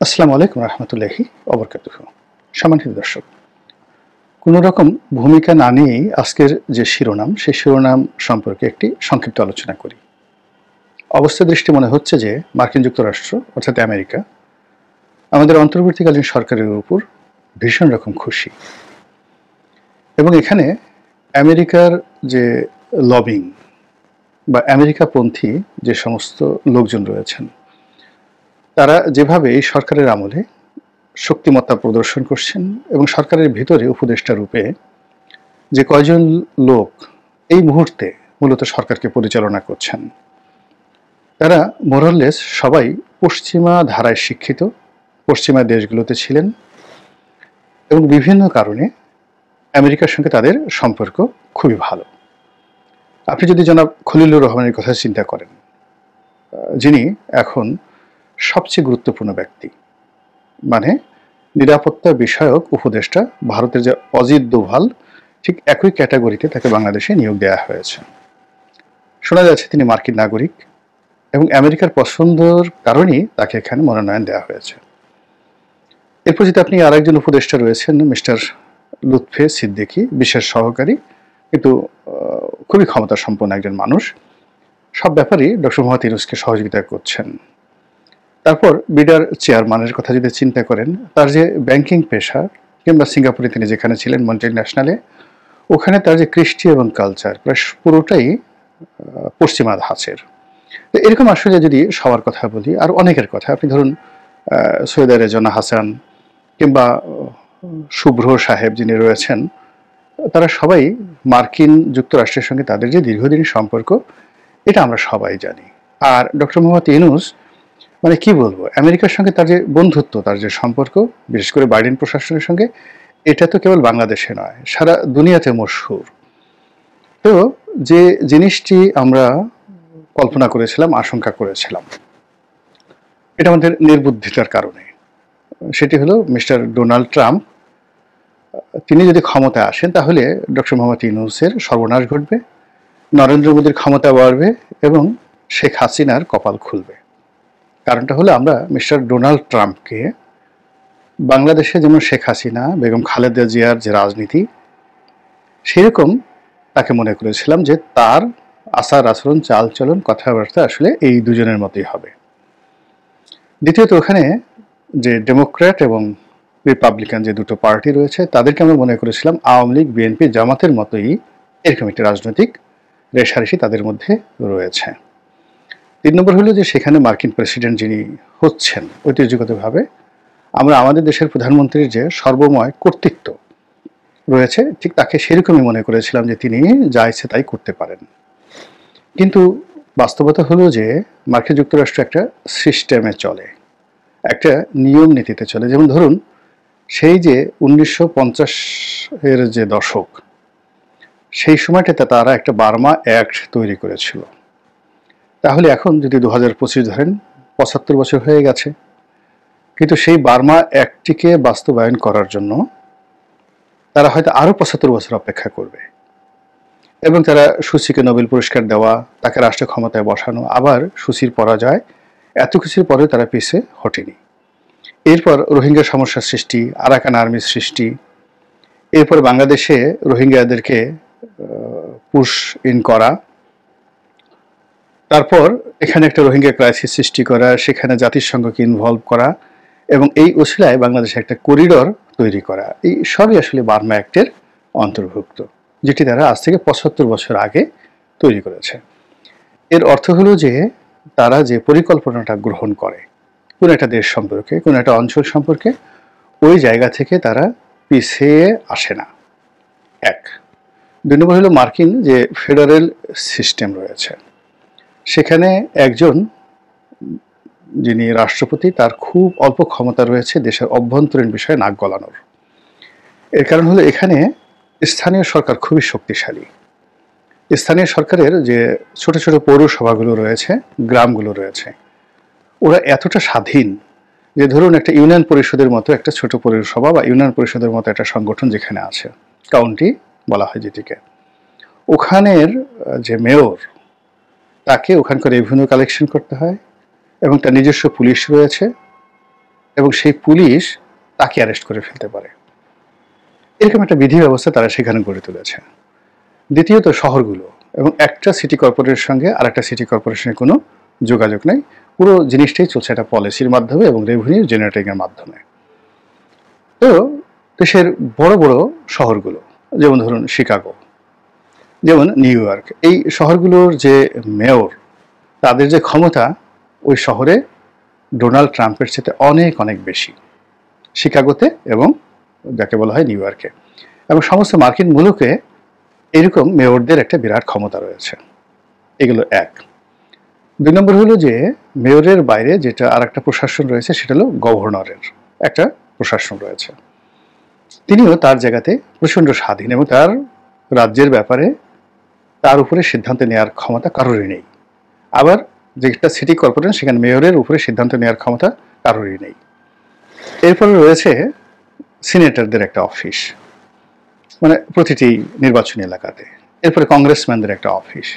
আসসালামু আলাইকুম রহমতুল্লাহি ওবরকাতুহু। সম্মানিত দর্শক, কোনো রকম ভূমিকা না নিয়েই আজকের যে শিরোনাম, সেই শিরোনাম সম্পর্কে একটি সংক্ষিপ্ত আলোচনা করি। অবস্থা দৃষ্টি মনে হচ্ছে যে মার্কিন যুক্তরাষ্ট্র অর্থাৎ আমেরিকা আমাদের অন্তর্বর্তীকালীন সরকারের উপর ভীষণ রকম খুশি, এবং এখানে আমেরিকার যে লবিং বা আমেরিকাপন্থী যে সমস্ত লোকজন রয়েছেন, তারা যেভাবে এই সরকারের আমলে শক্তিমত্তা প্রদর্শন করছেন এবং সরকারের ভিতরে উপদেষ্টা রূপে যে কয়জন লোক এই মুহূর্তে মূলত সরকারকে পরিচালনা করছেন, তারা মোরাললেস সবাই পশ্চিমা ধারায় শিক্ষিত, পশ্চিমা দেশগুলোতে ছিলেন এবং বিভিন্ন কারণে আমেরিকার সঙ্গে তাদের সম্পর্ক খুবই ভালো। আপনি যদি জনাব খলিলুর রহমানের কথা চিন্তা করেন, যিনি এখন সবচেয়ে গুরুত্বপূর্ণ ব্যক্তি, মানে নিরাপত্তা বিষয়ক উপদেষ্টা, ভারতের যে অজিত দোভাল, ঠিক একই ক্যাটাগরিতে তাকে বাংলাদেশে নিয়োগ দেওয়া হয়েছে। শোনা যাচ্ছে তিনি মার্কিন নাগরিক এবং আমেরিকার পছন্দর কারণেই তাকে এখানে মনোনয়ন দেওয়া হয়েছে। এরপর যদি আপনি আরেকজন উপদেষ্টা রয়েছেন মিস্টার লুৎফে সিদ্দিকী, বিশেষ সহকারী, কিন্তু খুবই ক্ষমতা সম্পন্ন একজন মানুষ, সব ব্যাপারেই ডক্টর মোহাম্মদ ইউনূসকে সহযোগিতা করছেন। তারপর বিডার চেয়ারম্যানের কথা যদি চিন্তা করেন, তার যে ব্যাংকিং পেশা, কিংবা সিঙ্গাপুরে তিনি যেখানে ছিলেন মন্ট্রিল ন্যাশনালে, ওখানে তার যে কৃষ্টি এবং কালচার প্রায় পুরোটাই পশ্চিমা ধাঁচের। তো এরকম আসলে যদি সবার কথা বলি, আর অনেকের কথা, আপনি ধরুন সৈয়দা রেজনা হাসান কিংবা শুভ্র সাহেব যিনি রয়েছেন, তারা সবাই মার্কিন যুক্তরাষ্ট্রের সঙ্গে তাদের যে দীর্ঘদিনের সম্পর্ক, এটা আমরা সবাই জানি। আর ডক্টর মোহাম্মদ ইউনূস, মানে কি বলবো, আমেরিকার সঙ্গে তার যে বন্ধুত্ব, তার যে সম্পর্ক, বিশেষ করে বাইডেন প্রশাসনের সঙ্গে, এটা তো কেবল বাংলাদেশে নয়, সারা দুনিয়াতে মশহুর। তো যে জিনিসটি আমরা কল্পনা করেছিলাম, আশঙ্কা করেছিলাম, এটা আমাদের নির্বুদ্ধিতার কারণে, সেটি হলো মিস্টার ডোনাল্ড ট্রাম্প, তিনি যদি ক্ষমতায় আসেন তাহলে ডক্টর মোহাম্মদ ইউনূসের সর্বনাশ ঘটবে, নরেন্দ্র মোদীর ক্ষমতা বাড়বে এবং শেখ হাসিনার কপাল খুলবে। কারণটা হলো, আমরা মিস্টার ডোনাল্ড ট্রাম্পকে বাংলাদেশে যেমন শেখ হাসিনা, বেগম খালেদা জিয়ার যে রাজনীতি, সেরকম তাকে মনে করেছিলাম যে তার আচার আচরণ, চালচলন, কথাবার্তা আসলে এই দুজনের মতোই হবে। দ্বিতীয়ত, ওখানে যে ডেমোক্র্যাট এবং রিপাবলিকান যে দুটো পার্টি রয়েছে, তাদেরকে আমরা মনে করেছিলাম আওয়ামী লীগ, বিএনপি, জামাতের মতোই এরকম একটি রাজনৈতিক রেশারেশি তাদের মধ্যে রয়েছে। 3 নম্বর হলো যে সেখানে মার্কিন প্রেসিডেন্ট যিনি হচ্ছেন, ঐতিহ্যগতভাবে আমরা আমাদের দেশের প্রধানমন্ত্রীর যে সর্বময় কর্তৃত্ব রয়েছে, ঠিক তাকে সেরকমই মনে করেছিলাম যে তিনি যা ইচ্ছে তাই করতে পারেন। কিন্তু বাস্তবতা হলো যে মার্কিন যুক্তরাষ্ট্র একটা সিস্টেমে চলে, একটা নিয়ম নীতিতে চলে। যেমন ধরুন, সেই যে 1950-এর যে দশক, সেই সময়টাতে তারা একটা বার্মা অ্যাক্ট তৈরি করেছিল। তাহলে এখন যদি 2025 ধরেন, 75 বছর হয়ে গেছে, কিন্তু সেই বার্মা অ্যাক্টটিকে বাস্তবায়ন করার জন্য তারা হয়তো আরও 75 বছর অপেক্ষা করবে, এবং তারা সুচিকে নোবেল পুরস্কার দেওয়া, তাকে রাষ্ট্র ক্ষমতায় বসানো, আবার সুচির পরাজয়, এত কিছুর পরেও তারা পিছে হটেনি। এরপর রোহিঙ্গা সমস্যার সৃষ্টি, আরাকান আর্মির সৃষ্টি, এরপর বাংলাদেশে রোহিঙ্গাদেরকে পুশ ইন করা, তারপর এখানে একটা রোহিঙ্গা ক্রাইসিস সৃষ্টি করা, সেখানে জাতিসংঘকে ইনভলভ করা, এবং এই ওসিলায় বাংলাদেশে একটা করিডর তৈরি করা, এই সবই আসলে বার্মা অ্যাক্টের অন্তর্ভুক্ত, যেটি তারা আজ থেকে 75 বছর আগে তৈরি করেছে। এর অর্থ হলো যে তারা যে পরিকল্পনাটা গ্রহণ করে কোনো একটা দেশ সম্পর্কে, কোনো একটা অঞ্চল সম্পর্কে, ওই জায়গা থেকে তারা পিছিয়ে আসে না। 1। 2 নম্বর হলো মার্কিন যে ফেডারেল সিস্টেম রয়েছে, সেখানে একজন যিনি রাষ্ট্রপতি, তার খুব অল্প ক্ষমতা রয়েছে দেশের অভ্যন্তরীণ বিষয়ে নাক গলানোর। এর কারণ হলো এখানে স্থানীয় সরকার খুবই শক্তিশালী। স্থানীয় সরকারের যে ছোট ছোট পৌরসভাগুলো রয়েছে, গ্রামগুলো রয়েছে, ওরা এতটা স্বাধীন যে ধরুন একটা ইউনিয়ন পরিষদের মতো একটা ছোট পৌরসভা বা ইউনিয়ন পরিষদের মতো একটা সংগঠন যেখানে আছে, কাউন্টি বলা হয় যেটিকে, ওখানের যে মেয়র, তাকে ওখানকার রেভিনিউ কালেকশন করতে হয়, এবং তার নিজস্ব পুলিশ রয়েছে, এবং সেই পুলিশ তাকে অ্যারেস্ট করে ফেলতে পারে। এরকম একটা বিধি ব্যবস্থা তারা সেখানে গড়ে তুলেছে। দ্বিতীয়ত শহরগুলো, এবং একটা সিটি কর্পোরেশনের সঙ্গে আরেকটা সিটি কর্পোরেশনের কোনো যোগাযোগ নেই, পুরো জিনিসটাই চলছে একটা পলিসির মাধ্যমে এবং রেভিনিউ জেনারেটিংয়ের মাধ্যমে। তো দেশের বড় বড় শহরগুলো, যেমন ধরুন শিকাগো, যেমন নিউ ইয়র্ক, এই শহরগুলোর যে মেয়র, তাদের যে ক্ষমতা ওই শহরে ডোনাল্ড ট্রাম্পের চেয়ে অনেক অনেক বেশি, শিকাগোতে এবং যাকে বলা হয় নিউ ইয়র্কে। এবং সমস্ত মার্কিন মুলুকে এরকম মেয়রদের একটা বিরাট ক্ষমতা রয়েছে। এগুলো এক। 2 নম্বর হলো যে মেয়রের বাইরে যেটা আর একটা প্রশাসন রয়েছে, সেটা হলো গভর্নরের একটা প্রশাসন রয়েছে। তিনিও তার জায়গাতে প্রচণ্ড স্বাধীন এবং তার রাজ্যের ব্যাপারে তার উপরে সিদ্ধান্ত নেওয়ার ক্ষমতা কারোরই নেই। আবার যেটা সিটি কর্পোরেশন, সেখানে মেয়রের উপরে সিদ্ধান্ত নেওয়ার ক্ষমতা কারোরই নেই। এরপরে রয়েছে সিনেটরদের একটা অফিস, মানে প্রতিটি নির্বাচনী এলাকাতে। এরপরে কংগ্রেসম্যানদের একটা অফিস।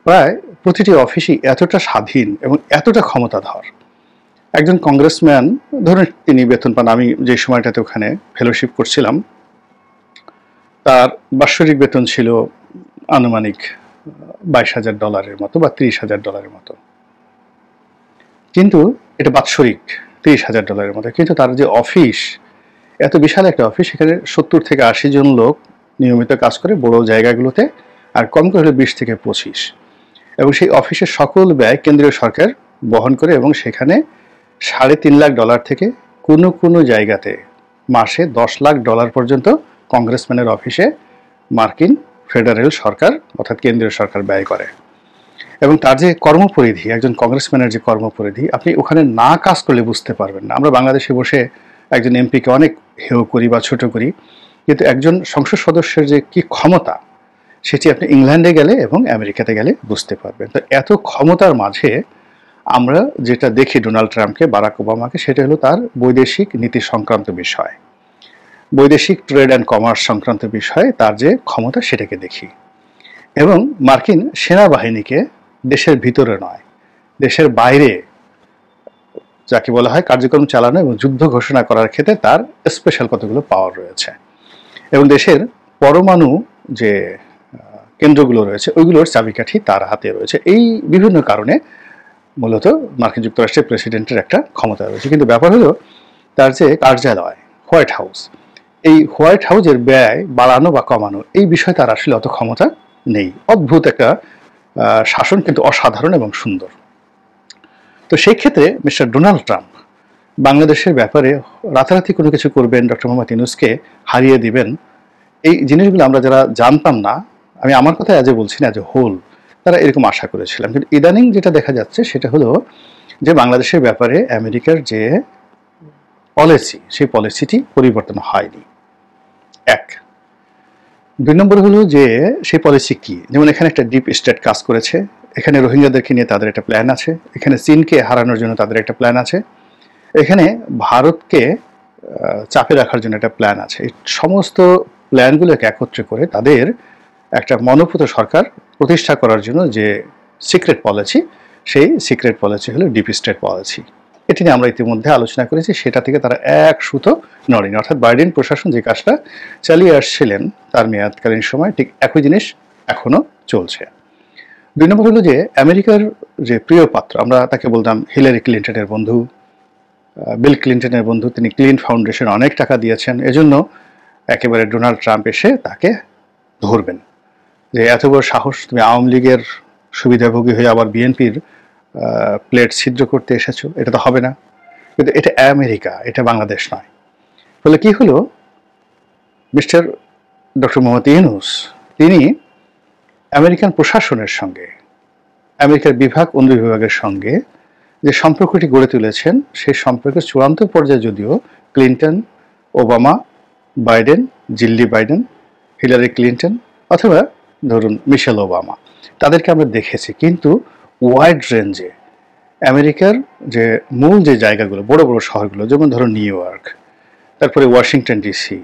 প্রায় প্রতিটি অফিসই এতটা স্বাধীন এবং এতটা ক্ষমতাধর। একজন কংগ্রেসম্যান ধরুন তিনি বেতন পান, আমি যে সময়টাতে ওখানে ফেলোশিপ করছিলাম তার বাৎসরিক বেতন ছিল আনুমানিক $22,000 মতো বা $30,000 মতো। কিন্তু এটা বাৎসরিক $30,000 মতো, কিন্তু তার যে অফিস, এত বিশাল একটা অফিস, সেখানে 70 থেকে 80 জন লোক নিয়মিত কাজ করে বড় জায়গাগুলোতে, আর কম করে হলে 20 থেকে 25। এবং সেই অফিসের সকল ব্যয় কেন্দ্রীয় সরকার বহন করে, এবং সেখানে $3.5 লাখ থেকে কোনো কোনো জায়গাতে মাসে $10 লাখ পর্যন্ত কংগ্রেসম্যানের অফিসে মার্কিন ফেডারেল সরকার অর্থাৎ কেন্দ্রীয় সরকার ব্যয় করে। এবং তার যে কর্মপরিধি, একজন কংগ্রেসম্যানের যে কর্মপরিধি, আপনি ওখানে না কাজ করলে বুঝতে পারবেন না। আমরা বাংলাদেশে বসে একজন এমপিকে অনেক হেয় করি বা ছোট করি, কিন্তু একজন সংসদ সদস্যের যে কি ক্ষমতা, সেটি আপনি ইংল্যান্ডে গেলে এবং আমেরিকাতে গেলে বুঝতে পারবেন। তো এত ক্ষমতার মাঝে আমরা যেটা দেখি ডোনাল্ড ট্রাম্পকে, বারাক ওবামাকে, সেটা হলো তার বৈদেশিক নীতি সংক্রান্ত বিষয়, বৈদেশিক ট্রেড অ্যান্ড কমার্স সংক্রান্ত বিষয়ে তার যে ক্ষমতা, সেটাকে দেখি। এবং মার্কিন সেনাবাহিনীকে দেশের ভিতরে নয়, দেশের বাইরে যাকে বলা হয় কার্যক্রম চালানো এবং যুদ্ধ ঘোষণা করার ক্ষেত্রে তার স্পেশাল কতগুলো পাওয়ার রয়েছে। এবং দেশের পরমাণু যে কেন্দ্রগুলো রয়েছে, ওইগুলোর চাবিকাঠি তার হাতে রয়েছে। এই বিভিন্ন কারণে মূলত মার্কিন যুক্তরাষ্ট্রের প্রেসিডেন্টের একটা ক্ষমতা রয়েছে। কিন্তু ব্যাপার হলো তার যে কার্যালয়, হোয়াইট হাউস, এই হোয়াইট হাউসের ব্যয় বাড়ানো বা কমানো, এই বিষয়ে তার আসলে অত ক্ষমতা নেই। অদ্ভুত একটা শাসন, কিন্তু অসাধারণ এবং সুন্দর। তো সেই ক্ষেত্রে মিস্টার ডোনাল্ড ট্রাম্প বাংলাদেশের ব্যাপারে রাতারাতি কোনো কিছু করবেন, ডক্টর মোহাম্মদ ইউনূসকে হারিয়ে দিবেন, এই জিনিসগুলো আমরা যারা জানতাম না, আমি আমার কথা আজও বলছি না, যে হোল তারা এরকম আশা করেছিলাম। কিন্তু ইদানিং যেটা দেখা যাচ্ছে সেটা হলো যে বাংলাদেশের ব্যাপারে আমেরিকার যে পলিসি, সেই পলিসিটি পরিবর্তন হয়নি। 1। 2 নম্বর হলো যে সেই পলিসি কি, যেমন এখানে একটা ডিপ স্টেট কাজ করেছে, এখানে রোহিঙ্গাদেরকে নিয়ে তাদের একটা প্ল্যান আছে, এখানে চীনকে হারানোর জন্য তাদের একটা প্ল্যান আছে, এখানে ভারতকে চাপে রাখার জন্য একটা প্ল্যান আছে। এই সমস্ত প্ল্যানগুলোকে একত্রে করে তাদের একটা মনোপুত সরকার প্রতিষ্ঠা করার জন্য যে সিক্রেট পলিসি, সেই সিক্রেট পলিসি হলো ডিপ স্টেট পলিসি। এটি নিয়ে আমরা ইতিমধ্যে আলোচনা করেছি, সেটা থেকে তারা এক সুতো নড়েনি। অর্থাৎ বাইডেন প্রশাসন যে কাজটা চালিয়ে আসছিলেন তার মেয়াদকালীন সময়, ঠিক একই জিনিস এখনো চলছে। 2 নম্বর হলো যে আমেরিকার যে প্রিয় পাত্র, আমরা তাকে বলতাম হিলারি ক্লিন্টনের বন্ধু, বিল ক্লিন্টনের বন্ধু, তিনি ক্লিন ফাউন্ডেশন অনেক টাকা দিয়েছেন, এজন্য একেবারে ডোনাল্ড ট্রাম্প এসে তাকে ধরবেন যে এত বড় সাহস, তুমি আওয়ামী লীগের সুবিধাভোগী হয়ে আবার বিএনপির প্লেট ছিদ্র করতে এসেছো, এটা তো হবে না। কিন্তু এটা আমেরিকা, এটা বাংলাদেশ নয়। ফলে কি হলো, মিস্টার ডক্টর মোহাম্মদ ইউনূস তিনি আমেরিকান প্রশাসনের সঙ্গে, আমেরিকার বিভাগ অনুবিভাগের সঙ্গে যে সম্পর্কটি গড়ে তুলেছেন, সেই সম্পর্কের চূড়ান্ত পর্যায়ে যদিও Clinton, Obama, Biden, Jill Biden, Hillary Clinton অথবা ধরুন মিশেল ওবামা, তাদেরকে আমরা দেখেছি। কিন্তু ওয়াইড রেঞ্জে আমেরিকার যে মূল যে জায়গাগুলো, বড় বড় শহরগুলো, যেমন ধরুন নিউ ইয়র্ক, তারপরে ওয়াশিংটন ডিসি,